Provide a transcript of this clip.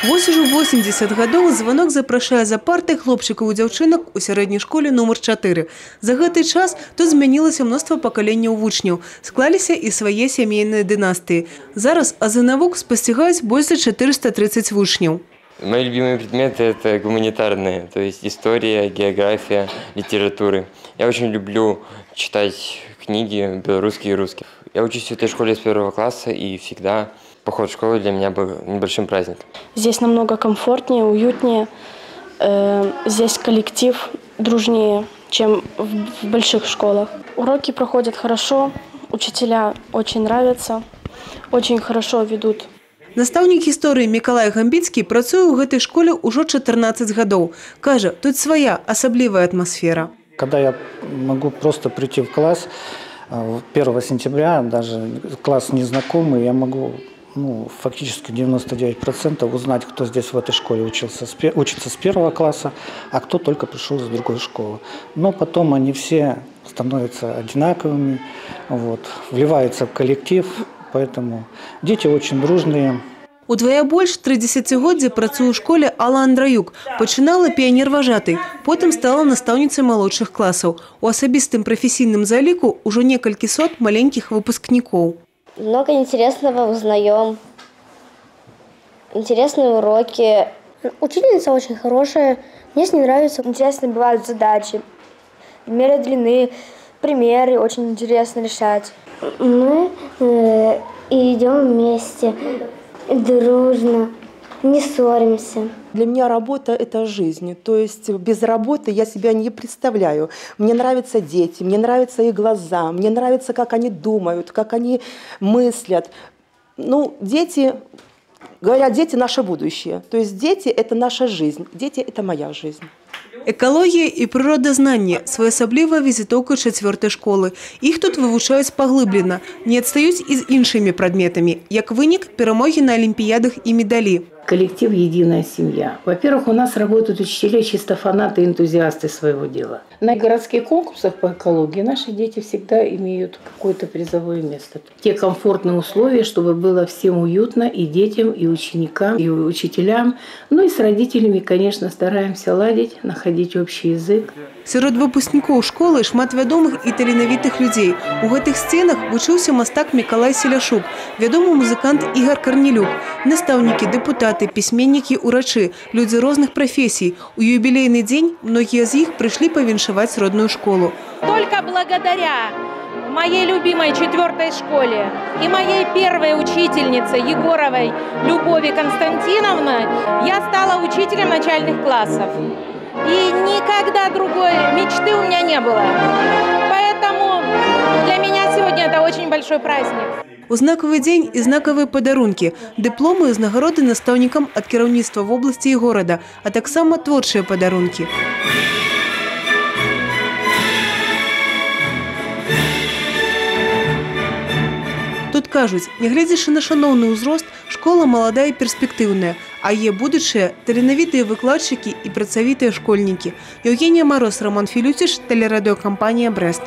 Вось ужо 80 гадоў звонок запрашае за парты хлопчыкаў і дзяўчынак у сярэдняй школе нумар 4. За гэты час тут змянілася мноства пакаленняў вучняў, склаліся і свае сямейныя дынастыі. Зараз азы навук спасцігаюць больш за 430 вучняў. Мои любимые предметы – это гуманитарные, то есть история, география, литературы. Я очень люблю читать книги белорусские и русские. Я учусь в этой школе с 1 класса, и всегда поход в школу для меня был небольшим праздником. Здесь намного комфортнее, уютнее. Здесь коллектив дружнее, чем в больших школах. Уроки проходят хорошо, учителя очень нравятся, очень хорошо ведут. Настаўнік гісторыі Мікалай Гамбіцкі працуе ў гэтай школе ўжо 14 гадоў. Кажа, тут своя асаблівая атмосфера. Когда я могу просто прийти в класс 1 сентября, даже класс незнакомый, я могу фактически 99% узнать, кто здесь в этой школе учится с 1 класса, а кто только пришел из другой школы. Но потом они все становятся одинаковыми, вливаются в коллектив. Поэтому дети очень дружные. Удвая больш 30-годдзя працуе ў школе Алла Андраюк. Пачынала піянер-важатай, потым стала настаўніцай малодшых класаў. У асабістым прафесійным заліку ўжо некалькі сот маленькіх выпускнікоў. Много интересного узнаем. Интересные уроки. Учительница очень хорошая. Мне с ней нравится. Интересно бывают задачи. Меры длины, примеры очень интересно решать. Мы идем вместе, дружно, не ссоримся. Для меня работа – это жизнь. То есть без работы я себя не представляю. Мне нравятся дети, мне нравятся их глаза, мне нравится, как они думают, как они мыслят. Дети, говорят, дети – наше будущее. То есть дети – это наша жизнь, дети – это моя жизнь. Экалогія і прыродазнанне – своеасаблівая візітоўка 4-й школы. Іх тут вывучаюць паглыблена, не адстаюць і з іншымі прадметамі. Як вынік – перамогі на алімпіядах і медалі. Коллектив «Единая семья». Во-первых, у нас работают учителя чисто фанаты и энтузиасты своего дела. На городских конкурсах по экологии наши дети всегда имеют какое-то призовое место. Те комфортные условия, чтобы было всем уютно, и детям, и ученикам, и учителям. И с родителями, конечно, стараемся ладить, находить общий язык. Сярод выпускнікоў школы шмат вядомых і таленавітых людзей. У гэтых сценах вучыўся мастак Мікалай Селяшук, вядомы музыкант Ігар Карнелюк, настаўнікі, дэпутаты, пісьменнікі, урачы, людзі розных прафесій. У юбілейны дзень многія з іх прыйшлі павіншаваць родную школу. Только благодаря моей любимой 4-й школе и моей первой учительнице Егоровой Любови Константиновны я стала учителем начальных классов. И никогда другой мечты у меня не было. Поэтому для меня сегодня это очень большой праздник. У знакавы дзень і знакавыя падарункі, дыпломы і ўзнагароды настаўнікам ад кіраўніцтва вобласці і горада, а таксама творчыя падарункі. Тут кажуць, нягледзячы на шаноўны ўзрост, школа маладая і перспектыўная, а яе будучыя – таленавітыя выкладчыкі і працавітыя школьнікі. Еўгенія Мароз, Роман Філюціш, тэлерадыёкампанія «Брэст».